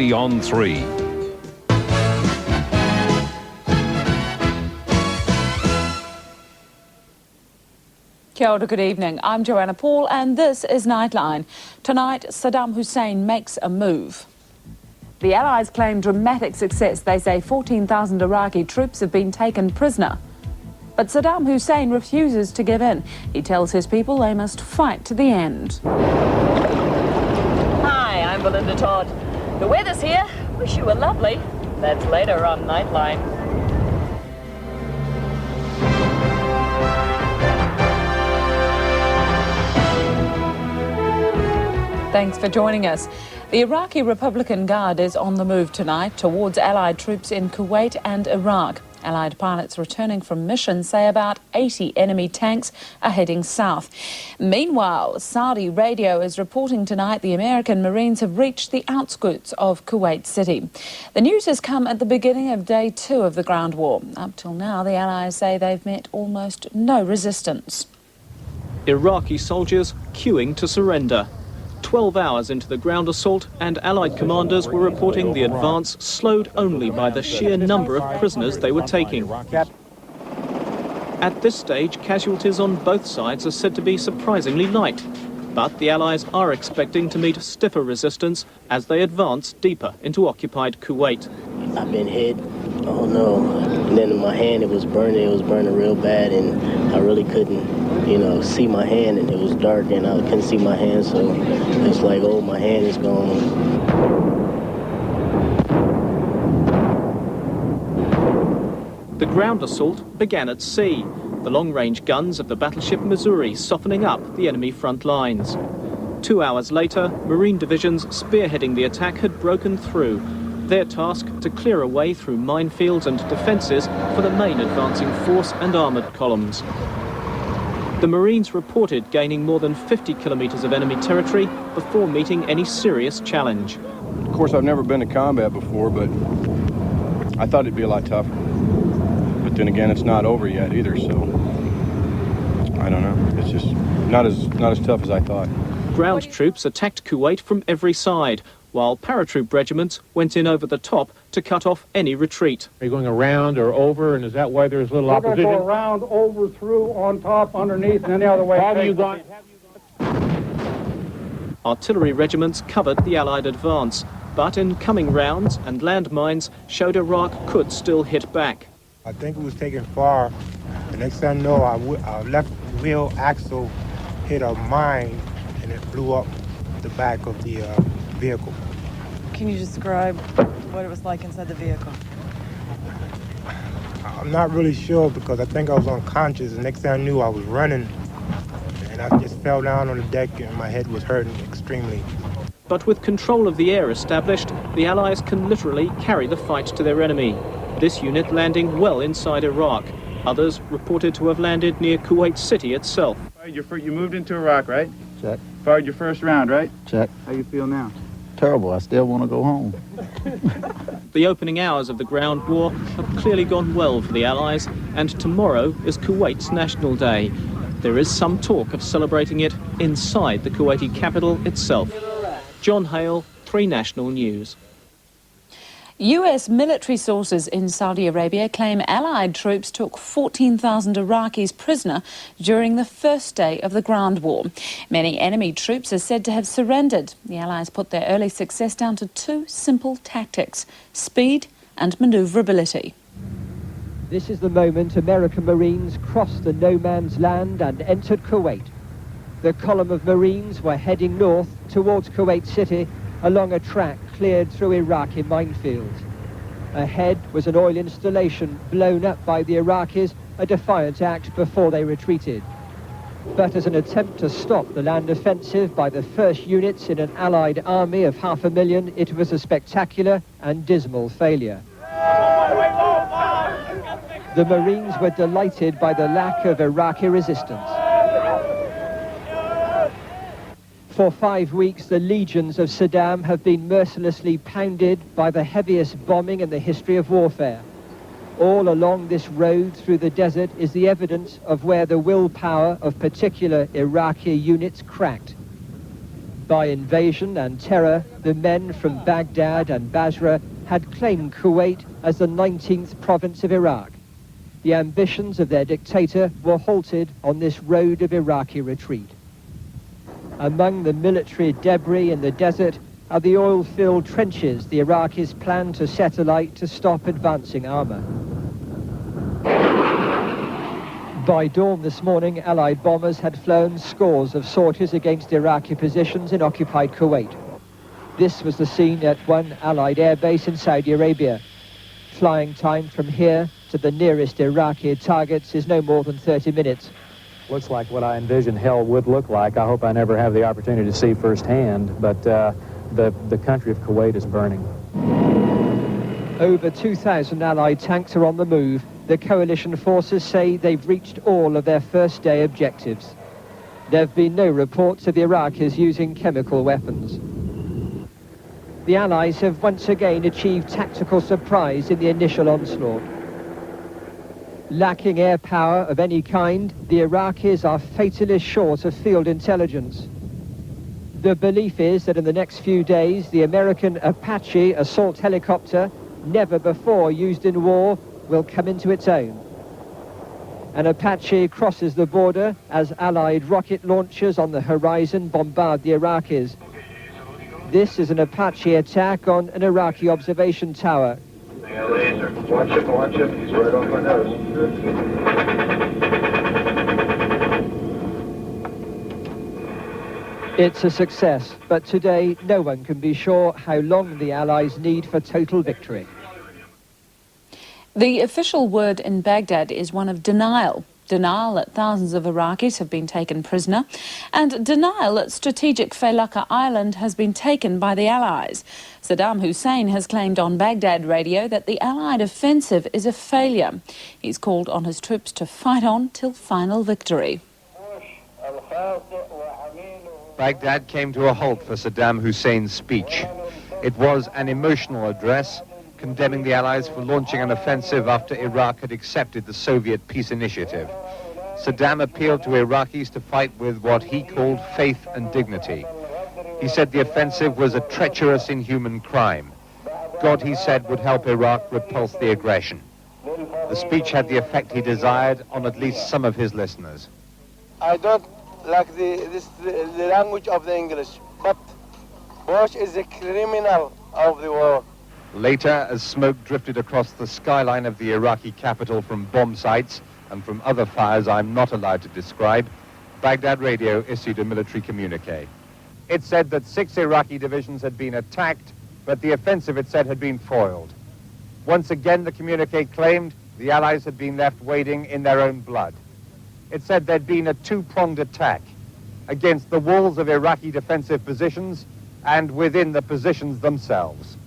on 3. Kia ora, good evening. I'm Joanna Paul and this is Nightline. Tonight, Saddam Hussein makes a move. The Allies claim dramatic success. They say 14,000 Iraqi troops have been taken prisoner. But Saddam Hussein refuses to give in. He tells his people they must fight to the end. Hi, I'm Belinda Todd. The weather's here. Wish you were lovely. That's later on Nightline. Thanks for joining us. The Iraqi Republican Guard is on the move tonight towards Allied troops in Kuwait and Iraq. Allied pilots returning from missions say about 80 enemy tanks are heading south. Meanwhile, Saudi radio is reporting tonight the American Marines have reached the outskirts of Kuwait City. The news has come at the beginning of day 2 of the ground war. Up till now, the Allies say they've met almost no resistance. Iraqi soldiers queuing to surrender. 12 hours into the ground assault, and Allied commanders were reporting the advance slowed only by the sheer number of prisoners they were taking. At this stage, casualties on both sides are said to be surprisingly light, but the Allies are expecting to meet stiffer resistance as they advance deeper into occupied Kuwait. I've been hit. Oh no. And then in my hand it was burning real bad, and I really couldn't, see my hand, and it was dark and I couldn't see my hand, so it's like, oh, my hand is gone. The ground assault began at sea, the long-range guns of the battleship Missouri softening up the enemy front lines. 2 hours later, Marine divisions spearheading the attack had broken through, their task to clear a way through minefields and defences for the main advancing force and armoured columns. The Marines reported gaining more than 50 kilometres of enemy territory before meeting any serious challenge. Of course, I've never been to combat before, but I thought it'd be a lot tougher. But then again, it's not over yet either, so I don't know. It's just not as tough as I thought. Ground troops attacked Kuwait from every side, while paratroop regiments went in over the top to cut off any retreat. Are you going around or over, and is that why there's little opposition? We're going to go around, over, through, on top, underneath, and any other way. Have you gone? Artillery regiments covered the Allied advance, but in coming rounds and landmines showed Iraq could still hit back. I think it was taken far. The next thing I know, our left wheel axle hit a mine, and it blew up the back of the vehicle. Can you describe what it was like inside the vehicle? I'm not really sure because I think I was unconscious. The next thing I knew, I was running, and I just fell down on the deck and my head was hurting extremely. But with control of the air established, the Allies can literally carry the fight to their enemy. This unit landing well inside Iraq. Others reported to have landed near Kuwait City itself. You moved into Iraq, right? Check. Fired your first round, right? Check. How you feel now? Terrible. I still want to go home. The opening hours of the ground war have clearly gone well for the Allies, and tomorrow is Kuwait's National Day. There is some talk of celebrating it inside the Kuwaiti capital itself. John Hale, 3 National News. US military sources in Saudi Arabia claim Allied troops took 14,000 Iraqis prisoner during the first day of the ground war. Many enemy troops are said to have surrendered. The Allies put their early success down to 2 simple tactics: speed and manoeuvrability. This is the moment American Marines crossed the no-man's land and entered Kuwait. The column of Marines were heading north towards Kuwait City along a track cleared through Iraqi minefields. Ahead was an oil installation blown up by the Iraqis, a defiant act before they retreated. But as an attempt to stop the land offensive by the first units in an Allied army of 500,000, it was a spectacular and dismal failure. The Marines were delighted by the lack of Iraqi resistance. For 5 weeks, the legions of Saddam have been mercilessly pounded by the heaviest bombing in the history of warfare. All along this road through the desert is the evidence of where the willpower of particular Iraqi units cracked. By invasion and terror, the men from Baghdad and Basra had claimed Kuwait as the 19th province of Iraq. The ambitions of their dictator were halted on this road of Iraqi retreat. Among the military debris in the desert are the oil-filled trenches the Iraqis planned to set alight to stop advancing armour. By dawn this morning, Allied bombers had flown scores of sorties against Iraqi positions in occupied Kuwait. This was the scene at one Allied airbase in Saudi Arabia. Flying time from here to the nearest Iraqi targets is no more than 30 minutes. Looks like what I envisioned hell would look like. I hope I never have the opportunity to see firsthand, but the country of Kuwait is burning. Over 2,000 Allied tanks are on the move. The coalition forces say they've reached all of their first day objectives. There have been no reports of the Iraqis using chemical weapons. The Allies have once again achieved tactical surprise in the initial onslaught. Lacking air power of any kind, the Iraqis are fatally short of field intelligence. The belief is that in the next few days, the American Apache assault helicopter, never before used in war, will come into its own. An Apache crosses the border as Allied rocket launchers on the horizon bombard the Iraqis. This is an Apache attack on an Iraqi observation tower. Laser. Watch him. He's right off my nose. It's a success, but today no one can be sure how long the Allies need for total victory. The official word in Baghdad is one of denial. Denial that thousands of Iraqis have been taken prisoner, and denial that strategic Failaka Island has been taken by the Allies. Saddam Hussein has claimed on Baghdad radio that the Allied offensive is a failure. He's called on his troops to fight on till final victory. Baghdad came to a halt for Saddam Hussein's speech. It was an emotional address, condemning the Allies for launching an offensive after Iraq had accepted the Soviet peace initiative. Saddam appealed to Iraqis to fight with what he called faith and dignity. He said the offensive was a treacherous, inhuman crime. God, he said, would help Iraq repulse the aggression. The speech had the effect he desired on at least some of his listeners. I don't like the language of the English, but Bush is a criminal of the war. Later, as smoke drifted across the skyline of the Iraqi capital from bomb sites and from other fires I'm not allowed to describe, Baghdad radio issued a military communique. It said that 6 Iraqi divisions had been attacked, but the offensive, it said, had been foiled. Once again, the communique claimed the Allies had been left wading in their own blood. It said there'd been a two-pronged attack against the walls of Iraqi defensive positions and within the positions themselves.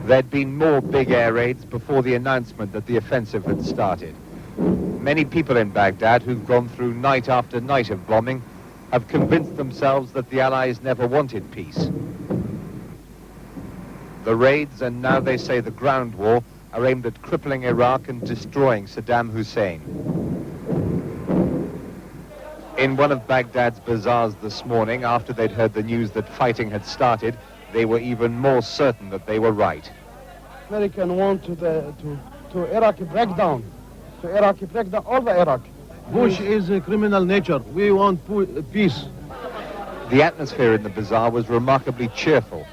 There'd been more big air raids before the announcement that the offensive had started. Many people in Baghdad who've gone through night after night of bombing have convinced themselves that the Allies never wanted peace. The raids, and now they say the ground war, are aimed at crippling Iraq and destroying Saddam Hussein. In one of Baghdad's bazaars this morning, after they'd heard the news that fighting had started, they were even more certain that they were right. American want to Iraq breakdown, all the Iraq. Bush is a criminal nature. We want peace. The atmosphere in the bazaar was remarkably cheerful.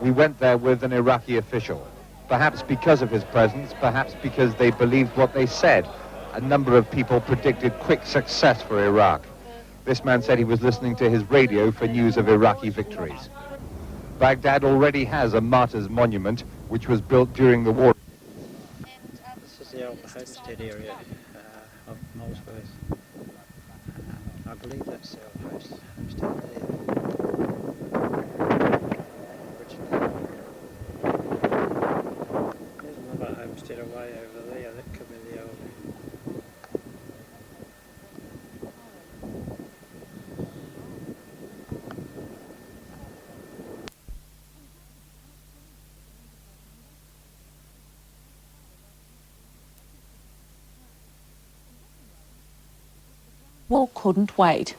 We went there with an Iraqi official. Perhaps because of his presence, perhaps because they believed what they said. A number of people predicted quick success for Iraq. This man said he was listening to his radio for news of Iraqi victories. Baghdad already has a martyrs monument, which was built during the war. This is the old homestead area of Molesworth. I believe that's the old homestead there. There's another homestead away over there, that could be the old. Well, couldn't wait.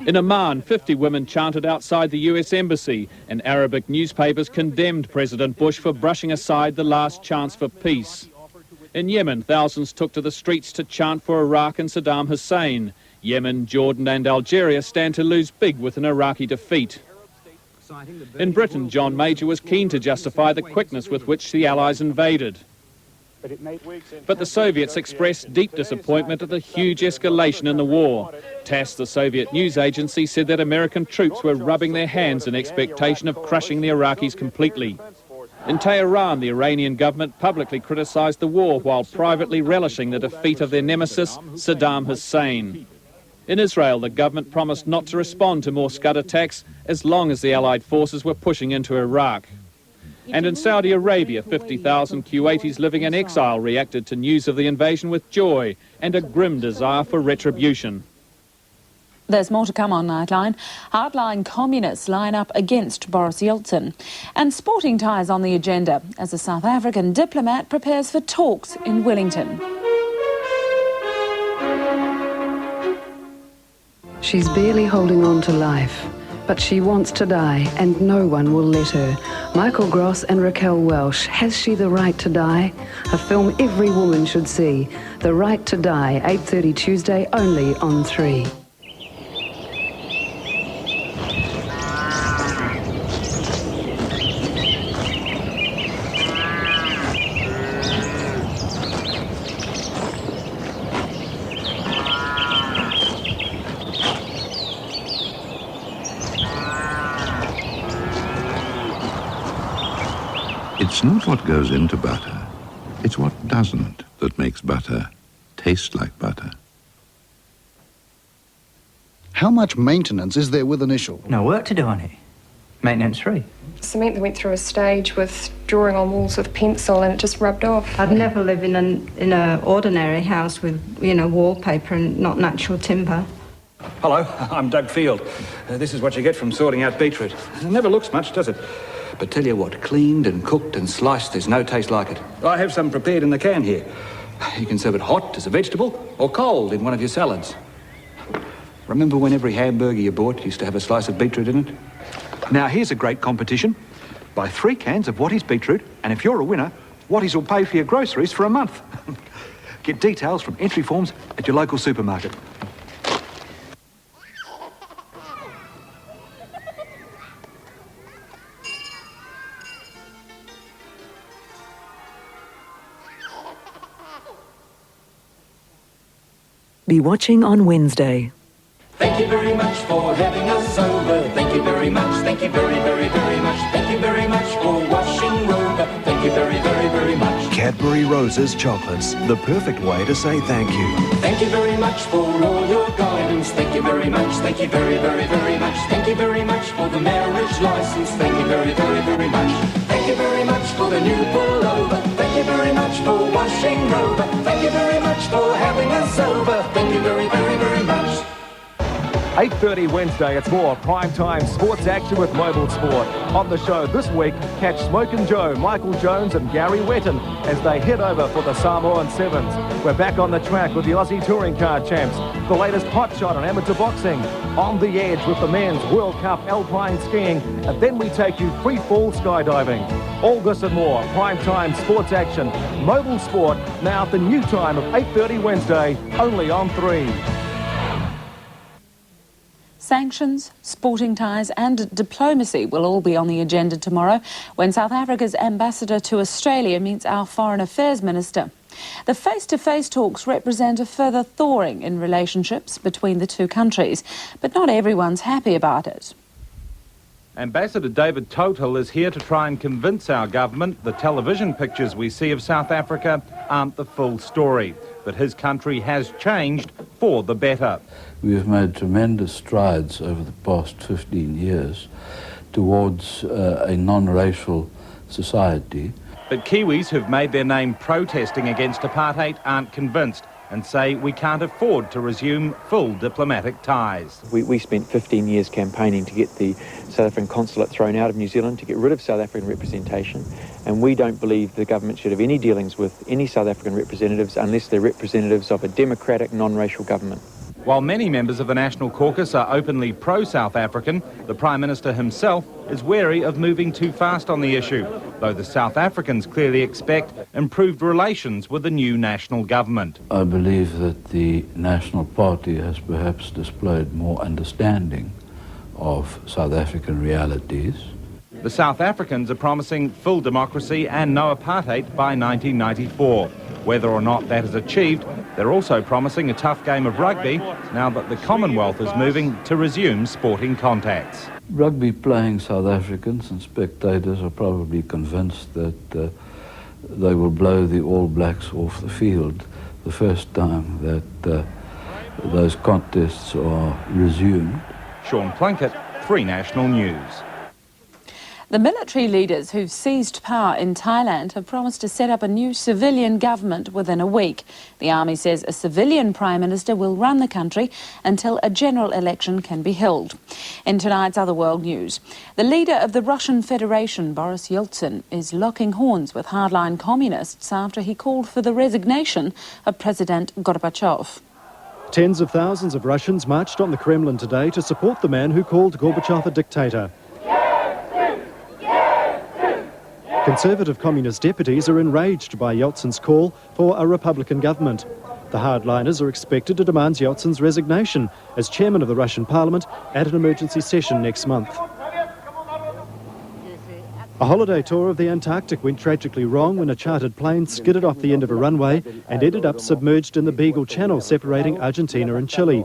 In Amman, 50 women chanted outside the US Embassy, and Arabic newspapers condemned President Bush for brushing aside the last chance for peace. In Yemen, thousands took to the streets to chant for Iraq and Saddam Hussein. Yemen, Jordan and Algeria stand to lose big with an Iraqi defeat. In Britain, John Major was keen to justify the quickness with which the Allies invaded. But the Soviets expressed deep disappointment at the huge escalation in the war. TASS, the Soviet news agency, said that American troops were rubbing their hands in expectation of crushing the Iraqis completely. In Tehran, the Iranian government publicly criticised the war while privately relishing the defeat of their nemesis, Saddam Hussein. In Israel, the government promised not to respond to more Scud attacks as long as the Allied forces were pushing into Iraq. And in Saudi Arabia, 50,000 Kuwaitis living in exile reacted to news of the invasion with joy and a grim desire for retribution. There's more to come on Nightline. Hardline communists line up against Boris Yeltsin. And sporting ties on the agenda as a South African diplomat prepares for talks in Wellington. She's barely holding on to life, but she wants to die and no one will let her. Michael Gross and Raquel Welsh, Has She the Right to Die? A film every woman should see. The Right to Die, 8:30 Tuesday, only on 3. It's not what goes into butter, it's what doesn't that makes butter taste like butter. How much maintenance is there with initial? No work to do on it. Maintenance free. Cement that went through a stage with drawing on walls with pencil and it just rubbed off. I'd never live in an ordinary house with, wallpaper and not natural timber. Hello, I'm Doug Field. This is what you get from sorting out beetroot. It never looks much, does it? But tell you what, cleaned and cooked and sliced, there's no taste like it. I have some prepared in the can here. You can serve it hot as a vegetable or cold in one of your salads. Remember when every hamburger you bought used to have a slice of beetroot in it? Now here's a great competition. Buy 3 cans of Watties beetroot, and if you're a winner, Watties will pay for your groceries for a month. Get details from entry forms at your local supermarket. Be watching on Wednesday. Thank you very much for having us over. Thank you very much. Thank you very, very, very much. Thank you very much for watching Rover. Thank you very, very, very much. Cadbury Roses chocolates, the perfect way to say thank you. Thank you very much for all your guidance. Thank you very much. Thank you very, very, very much. Thank you very much for the marriage license. Thank you very, very, very much. Thank you very much for the new pullover. Thank you very much for washing Rover. Thank you very much for having us over. Thank you very, very, very much. 8:30 Wednesday, it's more primetime sports action with Mobile Sport. On the show this week, catch Smokin' Joe, Michael Jones and Gary Wetton as they head over for the Samoan Sevens. We're back on the track with the Aussie Touring Car Champs, the latest hot shot on amateur boxing, on the edge with the men's World Cup alpine skiing, and then we take you free fall skydiving. All this and more, primetime sports action, Mobile Sport, now at the new time of 8:30 Wednesday, only on 3. Sanctions, sporting ties and diplomacy will all be on the agenda tomorrow when South Africa's ambassador to Australia meets our Foreign Affairs Minister. The face-to-face talks represent a further thawing in relationships between the two countries, but not everyone's happy about it. Ambassador David Total is here to try and convince our government the television pictures we see of South Africa aren't the full story, that his country has changed for the better. We have made tremendous strides over the past 15 years towards a non-racial society. But Kiwis who've made their name protesting against apartheid aren't convinced and say we can't afford to resume full diplomatic ties. We spent 15 years campaigning to get the South African consulate thrown out of New Zealand, to get rid of South African representation, and we don't believe the government should have any dealings with any South African representatives unless they're representatives of a democratic, non-racial government. While many members of the National Caucus are openly pro-South African, the Prime Minister himself is wary of moving too fast on the issue, though the South Africans clearly expect improved relations with the new national government. I believe that the National Party has perhaps displayed more understanding of South African realities. The South Africans are promising full democracy and no apartheid by 1994. Whether or not that is achieved, they're also promising a tough game of rugby now that the Commonwealth is moving to resume sporting contacts. Rugby playing South Africans and spectators are probably convinced that they will blow the All Blacks off the field the first time that those contests are resumed. Sean Plunkett, 3 National News. The military leaders who've seized power in Thailand have promised to set up a new civilian government within a week. The army says a civilian prime minister will run the country until a general election can be held. In tonight's Other World News, the leader of the Russian Federation, Boris Yeltsin, is locking horns with hardline communists after he called for the resignation of President Gorbachev. Tens of thousands of Russians marched on the Kremlin today to support the man who called Gorbachev a dictator. Conservative communist deputies are enraged by Yeltsin's call for a Republican government. The hardliners are expected to demand Yeltsin's resignation as chairman of the Russian parliament at an emergency session next month. A holiday tour of the Antarctic went tragically wrong when a chartered plane skidded off the end of a runway and ended up submerged in the Beagle Channel separating Argentina and Chile.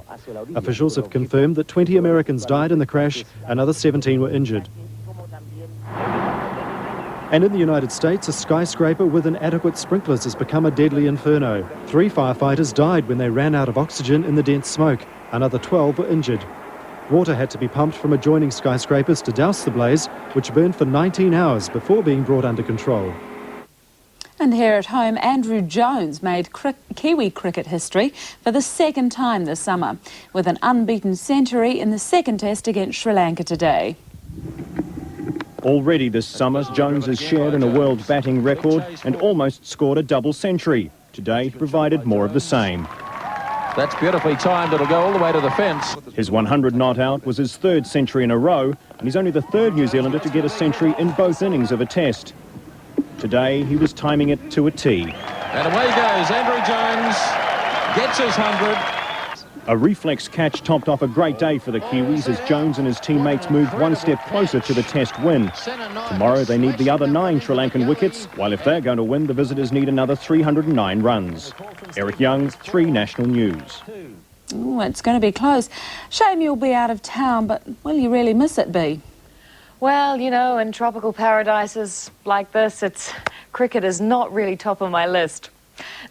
Officials have confirmed that 20 Americans died in the crash, another 17 were injured. And in the United States, a skyscraper with inadequate sprinklers has become a deadly inferno. 3 firefighters died when they ran out of oxygen in the dense smoke. Another 12 were injured. Water had to be pumped from adjoining skyscrapers to douse the blaze, which burned for 19 hours before being brought under control. And here at home, Andrew Jones made Kiwi cricket history for the second time this summer, with an unbeaten century in the second test against Sri Lanka today. Already this summer, Jones has shared in a world batting record and almost scored a double century. Today, he provided more of the same. That's beautifully timed. It'll go all the way to the fence. His 100 not out was his 3rd century in a row, and he's only the 3rd New Zealander to get a century in both innings of a test. Today, he was timing it to a T. And away goes Andrew Jones, gets his 100. A reflex catch topped off a great day for the Kiwis as Jones and his teammates moved one step closer to the test win. Tomorrow they need the other 9 Sri Lankan wickets, while if they're going to win, the visitors need another 309 runs. Eric Young, 3 National News. Ooh, it's going to be close. Shame you'll be out of town, but will you really miss it, Bea? Well, you know, in tropical paradises like this, cricket is not really top of my list.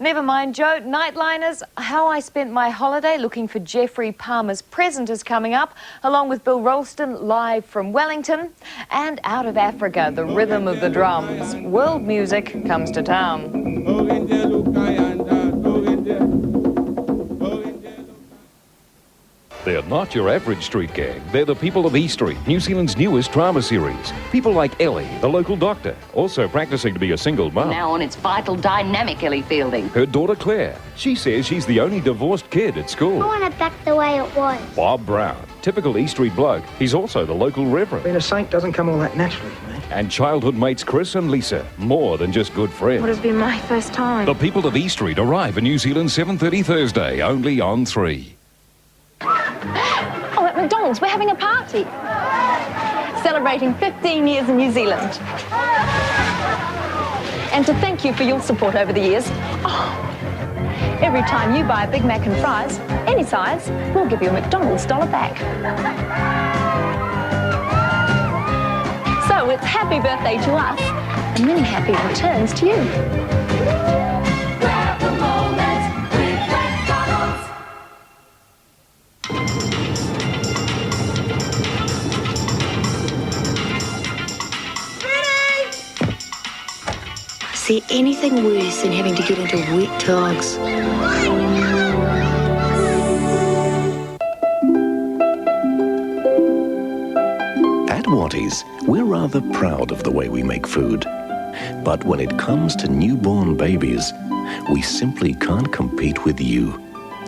Never mind, Joe. Nightliners, how I spent my holiday looking for Jeffrey Palmer's present is coming up, along with Bill Ralston live from Wellington. And out of Africa, the rhythm of the drums. World music comes to town. They're not your average street gang. They're the people of E Street, New Zealand's newest drama series. People like Ellie, the local doctor, also practicing to be a single mum. Now on its vital, dynamic Ellie Fielding. Her daughter Claire. She says she's the only divorced kid at school. I want it back the way it was. Bob Brown, typical E Street bloke. He's also the local reverend. Being a saint doesn't come all that naturally for me. And childhood mates Chris and Lisa, more than just good friends. Would have been my first time. The people of E Street arrive in New Zealand 7:30 Thursday, only on 3. Oh, at McDonald's, we're having a party. Celebrating 15 years in New Zealand. And to thank you for your support over the years. Oh, every time you buy a Big Mac and fries, any size, we'll give you a McDonald's $1 back. So it's happy birthday to us, and many happy returns to you. Is there anything worse than having to get into wet togs? At Watties, we're rather proud of the way we make food. But when it comes to newborn babies, we simply can't compete with you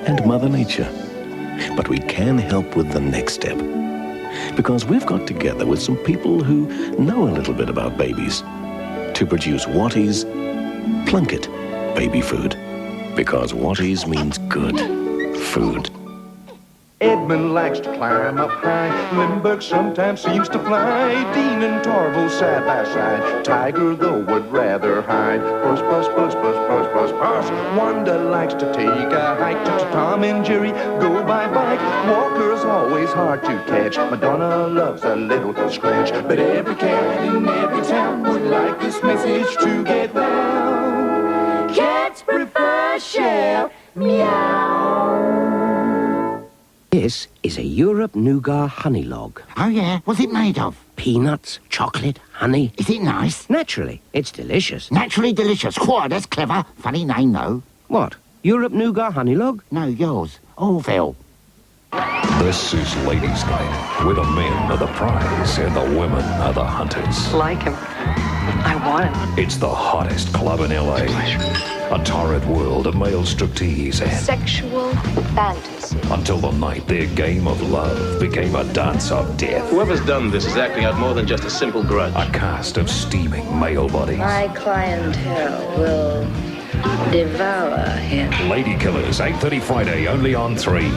and Mother Nature. But we can help with the next step. Because we've got together with some people who know a little bit about babies to produce Wattie's Plunket baby food. Because Wattie's means good food. Edmund likes to climb up high. Lindbergh sometimes seems to fly. Dean and Tarble side by side. Tiger, though, would rather hide. Puss, puss, puss, puss, puss, puss, puss. Wanda likes to take a hike. Tom and Jerry go by bike. Walker's always hard to catch. Madonna loves a little scratch. But every cat in every town would like this message to get round. Cats prefer shell. Meow. This is a Europe Nougat honey log. Oh, yeah? What's it made of? Peanuts, chocolate, honey. Is it nice? Naturally. It's delicious. Naturally delicious. Whoa, that's clever. Funny name, though. What? Europe Nougat honey log? No, yours. Orville. This is Ladies' Night, where the men are the prize and the women are the hunters. Like him. I want him. It's the hottest club in LA. A torrid world of male striptease and Sexual fantasy. until the night their game of love became a dance of death. Whoever's done this is acting out more than just a simple grudge. A cast of steaming male bodies. My clientele will devour him. Lady Killers, 8:30 Friday, only on 3.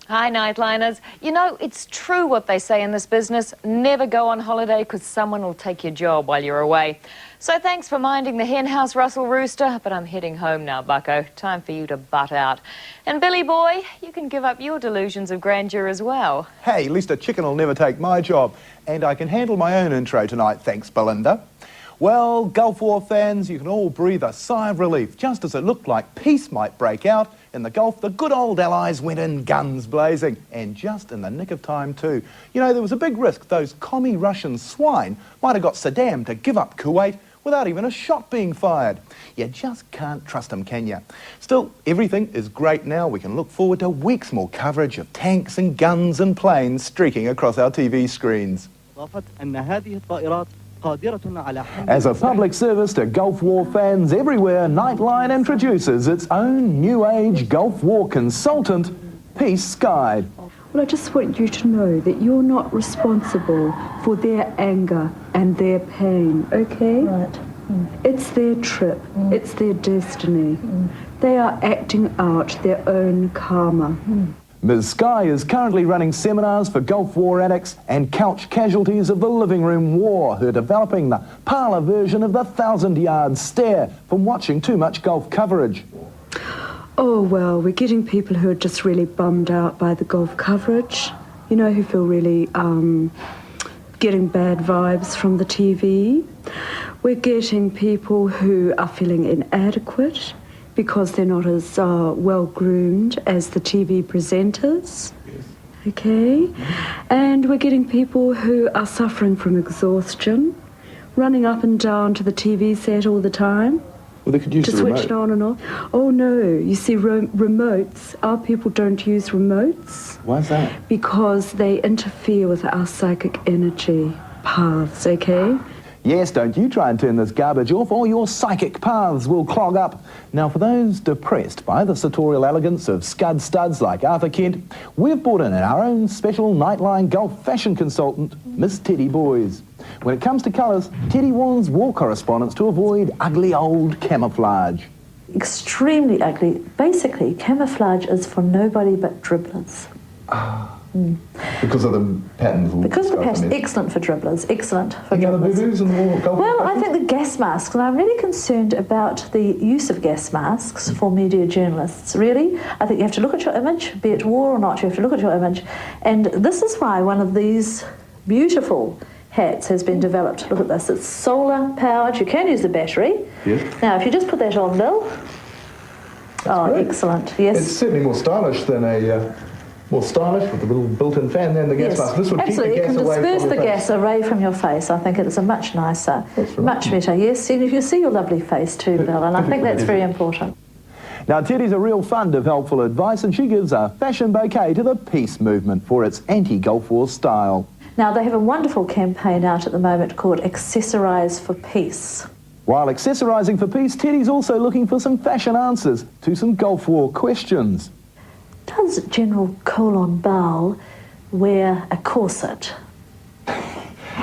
Hi, Nightliners. You know, it's true what they say in this business. Never go on holiday because someone will take your job while you're away. So thanks for minding the hen house, Russell Rooster, but I'm heading home now, bucko. Time for you to butt out. And Billy boy, you can give up your delusions of grandeur as well. Hey, at least a chicken will never take my job. And I can handle my own intro tonight, thanks, Belinda. Well, Gulf War fans, you can all breathe a sigh of relief. Just as it looked like peace might break out in the Gulf, the good old Allies went in guns blazing. And just in the nick of time, too. You know, there was a big risk those commie Russian swine might have got Saddam to give up Kuwait without even a shot being fired. You just can't trust them, can you? Still, everything is great now. We can look forward to weeks more coverage of tanks and guns and planes streaking across our TV screens. As a public service to Gulf War fans everywhere, Nightline introduces its own new age Gulf War consultant, Peace Sky. Well, I just want you to know that you're not responsible for their anger and their pain, okay? Right. It's their trip. It's their destiny. They are acting out their own karma. Ms. Sky is currently running seminars for Gulf War addicts and couch casualties of the living room war who are developing the parlour version of the 1,000-yard stare from watching too much Gulf coverage. Oh, well, we're getting people who are just really bummed out by the Gulf coverage, you know, who feel really getting bad vibes from the TV. We're getting people who are feeling inadequate because they're not as well-groomed as the TV presenters, okay? And we're getting people who are suffering from exhaustion, running up and down to the TV set all the time. Well, they could use to switch it on and off. Oh, no, you see, remotes, our people don't use remotes. Why is that? Because they interfere with our psychic energy paths, okay? Yes, don't you try and turn this garbage off or your psychic paths will clog up. Now, for those depressed by the sartorial elegance of scud studs like Arthur Kent, we've brought in our own special Nightline Gulf fashion consultant, Miss Teddy Boys. When it comes to colours, Teddy warns war correspondents to avoid ugly old camouflage. Extremely ugly. Basically, camouflage is for nobody but dribblers. Because of the patterns? Because of the patterns. Excellent for dribblers. Excellent for Any dribblers. other boo-boos in the war Gulf? Well, I think the gas masks, and I'm really concerned about the use of gas masks for media journalists, really. I think you have to look at your image, be it war or not, you have to look at your image. And this is why one of these beautiful hats has been developed. Look at this. It's solar powered. You can use the battery. Yes. Now, if you just put that on, Bill. Great. Excellent. Yes. It's certainly more stylish than a... more stylish with the little built-in fan than the gas mask. This would absolutely. Keep the gas away from your face. You can disperse the gas away from your face. I think it's a much nicer, much better. Yes, and you see your lovely face too, Bill, and I think that's very important. Now, Teddy's a real fund of helpful advice, and she gives a fashion bouquet to the peace movement for its anti-Gulf War style. Now, they have a wonderful campaign out at the moment called Accessorise for Peace. While accessorising for peace, Teddy's also looking for some fashion answers to some Gulf War questions. does General Colin Bowell wear a corset?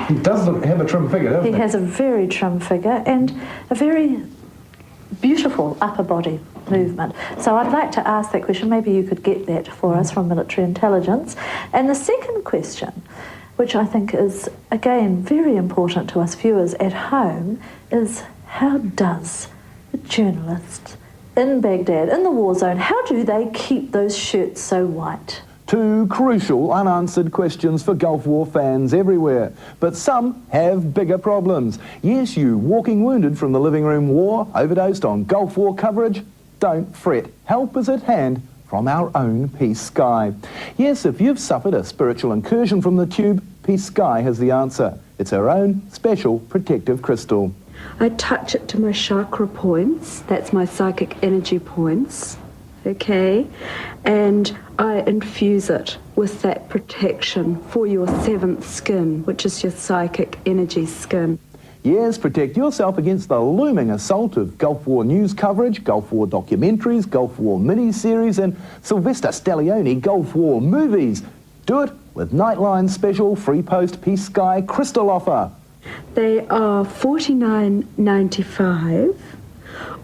He does have a trim figure, doesn't he? He has a very trim figure and a very beautiful upper body movement. So I'd like to ask that question. Maybe you could get that for us from military intelligence. And the second question, which I think is, again, very important to us viewers at home, is how does a journalist in Baghdad, in the war zone, how do they keep those shirts so white? Two crucial unanswered questions for Gulf War fans everywhere. But some have bigger problems. Yes, you walking wounded from the living room war, overdosed on Gulf War coverage, don't fret. Help is at hand from our own Peace Sky. Yes, if you've suffered a spiritual incursion from the tube, Peace Sky has the answer. It's our own special protective crystal. I touch it to my chakra points, that's my psychic energy points, okay? And I infuse it with that protection for your seventh skin, which is your psychic energy skin. Yes, protect yourself against the looming assault of Gulf War news coverage, Gulf War documentaries, Gulf War mini-series and Sylvester Stallone Gulf War movies. Do it with Nightline's special free post Peace Sky crystal offer. They are $49.95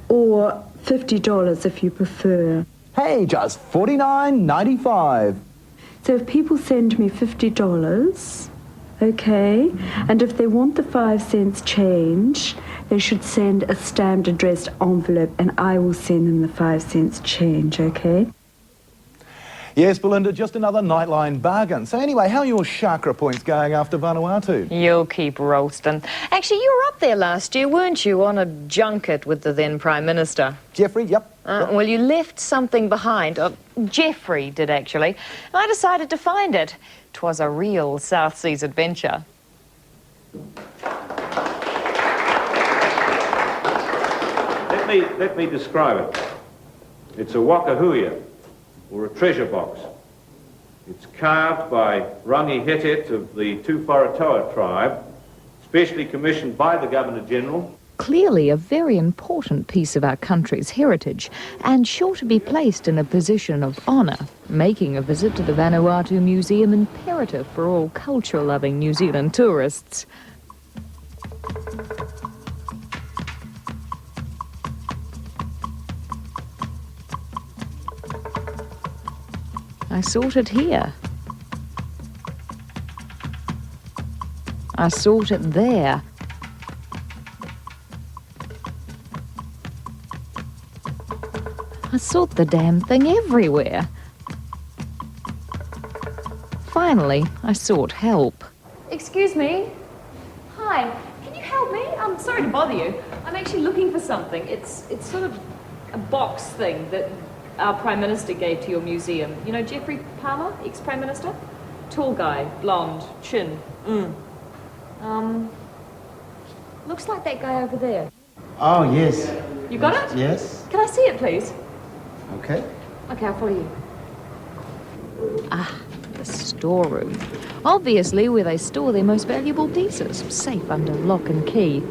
or $50 if you prefer. Hey, just $49.95. So if people send me $50, okay, and if they want the 5 cents change, they should send a stamped addressed envelope and I will send them the 5 cents change, okay? Yes, Belinda, just another Nightline bargain. So anyway, how are your chakra points going after Vanuatu? You'll keep roasting. Actually, you were up there last year, weren't you, on a junket with the then Prime Minister? Jeffrey, yep. Well, you left something behind. Jeffrey did, actually. And I decided to find it. 'Twas a real South Seas adventure. Let me describe it. It's a wakahuia, or a treasure box. It's carved by Rangi Hetet of the Tuwharetoa tribe, specially commissioned by the Governor-General. Clearly a very important piece of our country's heritage and sure to be placed in a position of honour, making a visit to the Vanuatu Museum imperative for all culture-loving New Zealand tourists. I sought it here. I sought it there. I sought the damn thing everywhere. Finally, I sought help. Excuse me. Hi. Can you help me? I'm sorry to bother you. I'm actually looking for something. It's sort of a box thing that our Prime Minister gave to your museum. You know Geoffrey Palmer, ex-Prime Minister? Tall guy, blonde, chin. Looks like that guy over there. Oh, yes. You got it? Yes. Can I see it, please? Okay. Okay, I'll follow you. Ah, the storeroom. Obviously where they store their most valuable pieces, safe under lock and key.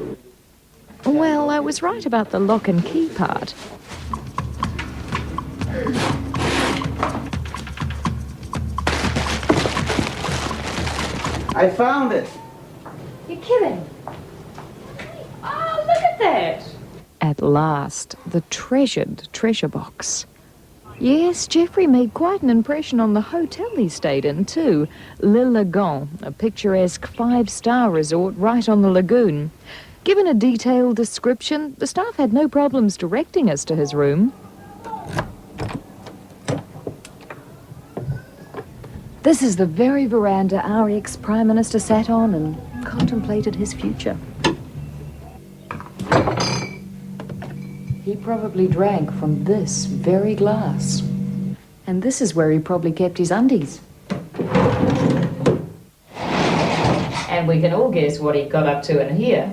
Well, I was right about the lock and key part. I found it. You're kidding. Oh, look at that. At last, the treasured treasure box. Yes, Geoffrey made quite an impression on the hotel he stayed in too. Le Lagon, a picturesque 5-star resort right on the lagoon. Given a detailed description, the staff had no problems directing us to his room. This is the very veranda our ex-Prime Minister sat on and contemplated his future. He probably drank from this very glass. And this is where he probably kept his undies. And we can all guess what he got up to in here.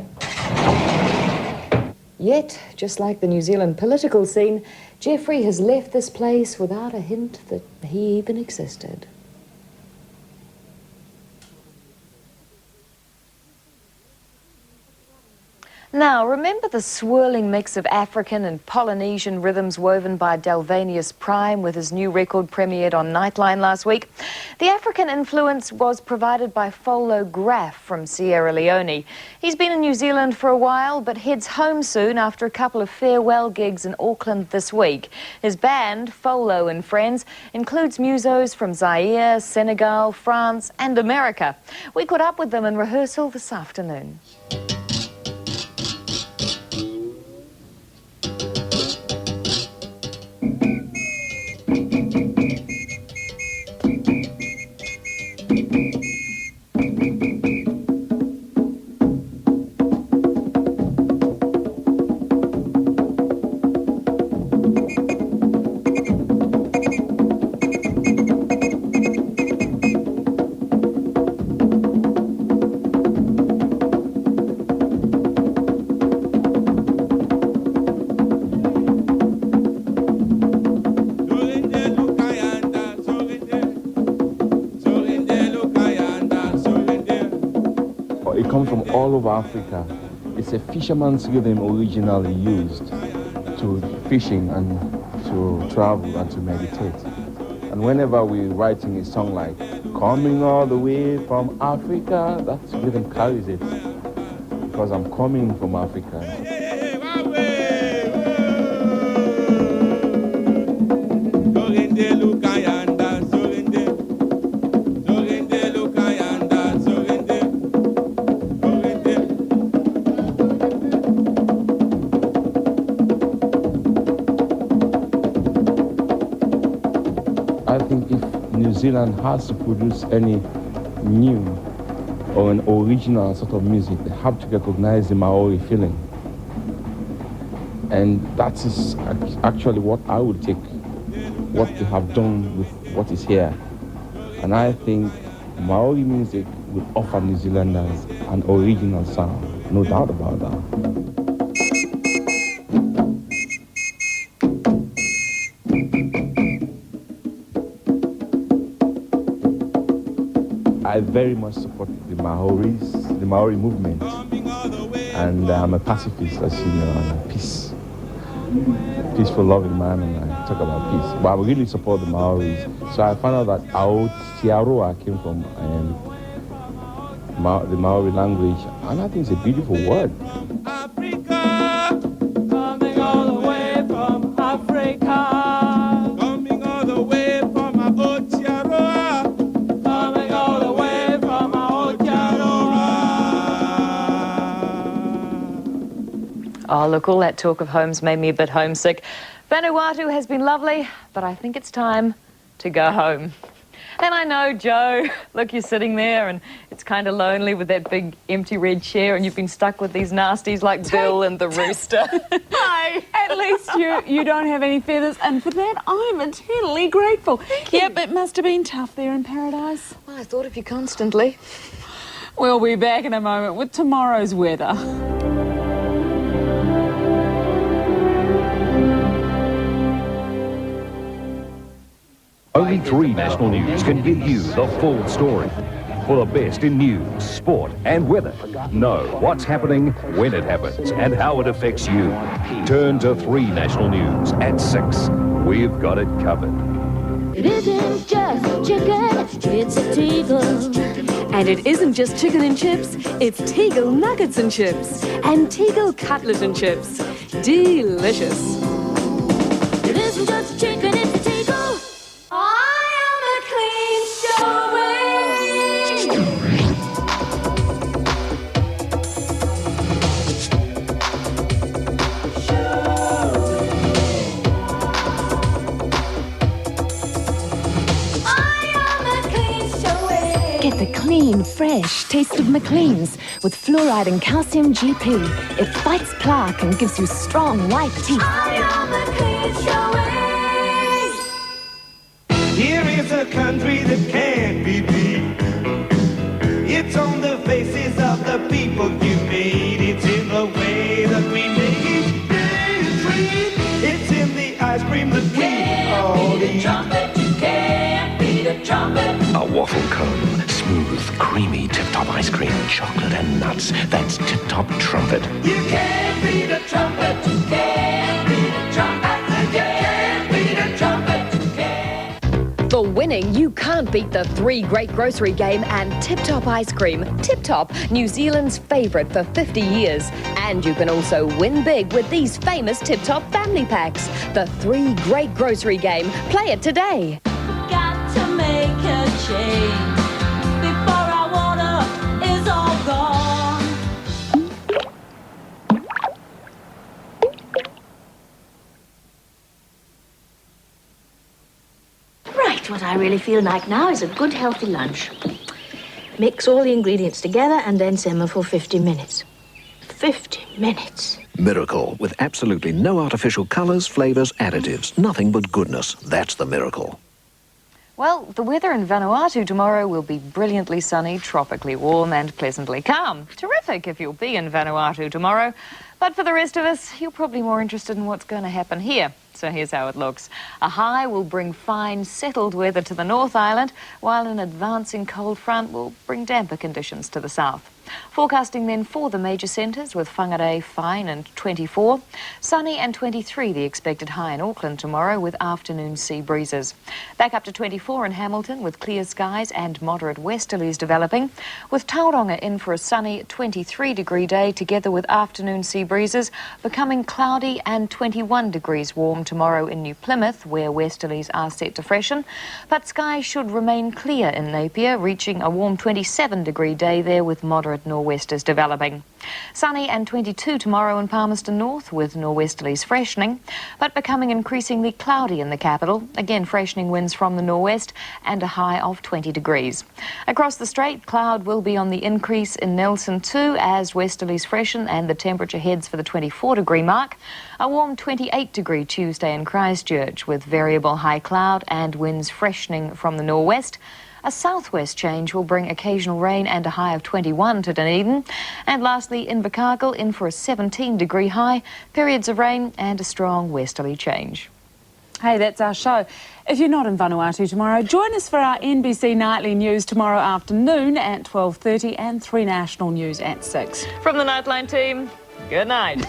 Yet, just like the New Zealand political scene, Geoffrey has left this place without a hint that he even existed. Now, remember the swirling mix of African and Polynesian rhythms woven by Delvanius Prime with his new record premiered on Nightline last week? The African influence was provided by Folo Graf from Sierra Leone. He's been in New Zealand for a while, but heads home soon after a couple of farewell gigs in Auckland this week. His band, Folo and Friends, includes musos from Zaire, Senegal, France and America. We caught up with them in rehearsal this afternoon. It comes from all over Africa. It's a fisherman's rhythm originally used to fishing and to travel and to meditate. And whenever we're writing a song like "Coming all the way from Africa," that rhythm carries it because I'm coming from Africa. I think if New Zealand has to produce any new or an original sort of music, they have to recognize the Maori feeling. And that is actually what I would take, what they have done with what is here. And I think Maori music will offer New Zealanders an original sound, no doubt about that. I very much support the Maori movement, and I'm a pacifist, as you know, I'm a peaceful loving man, and I talk about peace. But I really support the Maoris. So I found out that Aotearoa came from the Maori language, and I think it's a beautiful word. Africa, coming all the way from Africa. Coming all the way from Aotearoa. Coming all the way from Aotearoa. Oh, look, all that talk of home's made me a bit homesick. Vanuatu has been lovely, but I think it's time to go home. And I know, Joe, look, you're sitting there and it's kind of lonely with that big empty red chair and you've been stuck with these nasties like Bill and the rooster. Hi. At least you don't have any feathers, and for that I'm eternally grateful. Yep, it must have been tough there in paradise. Well, I thought of you constantly. We'll be back in a moment with tomorrow's weather. Only 3 National News can give you the full story. For the best in news, sport and weather. Know what's happening, when it happens and how it affects you. Turn to 3 National News at 6. We've got it covered. It isn't just chicken, it's Tegel. And it isn't just chicken and chips, it's Tegel nuggets and chips. And Tegel cutlet and chips. Delicious. It isn't just chicken, it's Tegel. I am a clean showing. Get the clean, fresh taste of McLean's with fluoride and calcium GP. It fights plaque and gives you strong, white teeth. I am a clean showing. Here is a country that can't be beat. It's on the faces of the people you made. It's in the way that we make each day a treat. It's in the ice cream that we all eat. Trumpet, you can't beat a trumpet. A waffle cone Smooth, creamy Tip Top ice cream, chocolate and nuts. That's Tip Top Trumpet. You can't beat a trumpet. You can't beat a trumpet. You can't beat a trumpet. You can't. For winning, you can't beat the 3 Great Grocery Game and Tip Top Ice Cream. Tip Top, New Zealand's favourite for 50 years. And you can also win big with these famous Tip Top family packs. The 3 Great Grocery Game. Play it today. Got to make a change before our water is all gone. Right, what I really feel like now is a good healthy lunch. Mix all the ingredients together and then simmer for 50 minutes. 50 minutes. Miracle, with absolutely no artificial colours, flavours, additives. Nothing but goodness. That's the miracle. Well, the weather in Vanuatu tomorrow will be brilliantly sunny, tropically warm and pleasantly calm. Terrific if you'll be in Vanuatu tomorrow. But for the rest of us, you're probably more interested in what's going to happen here. So here's how it looks. A high will bring fine, settled weather to the North Island, while an advancing cold front will bring damper conditions to the south. Forecasting then for the major centres with Whangarei fine and 24. Sunny and 23 the expected high in Auckland tomorrow with afternoon sea breezes. Back up to 24 in Hamilton with clear skies and moderate westerlies developing. With Tauranga in for a sunny 23-degree day together with afternoon sea breezes, becoming cloudy and 21 degrees warm tomorrow in New Plymouth where westerlies are set to freshen. But skies should remain clear in Napier, reaching a warm 27-degree day there with moderate nor'westers developing. Sunny and 22 tomorrow in Palmerston North with nor'westerlies freshening, but becoming increasingly cloudy in the capital, again freshening winds from the nor'west and a high of 20 degrees. Across the strait, cloud will be on the increase in Nelson too as westerlies freshen and the temperature heads for the 24-degree mark. A warm 28-degree Tuesday in Christchurch with variable high cloud and winds freshening from the nor'west. A southwest change will bring occasional rain and a high of 21 to Dunedin. And lastly, Invercargill in for a 17-degree high, periods of rain and a strong westerly change. Hey, that's our show. If you're not in Vanuatu tomorrow, join us for our NBC Nightly News tomorrow afternoon at 12:30 and 3 National News at 6. From the Nightline team, good night.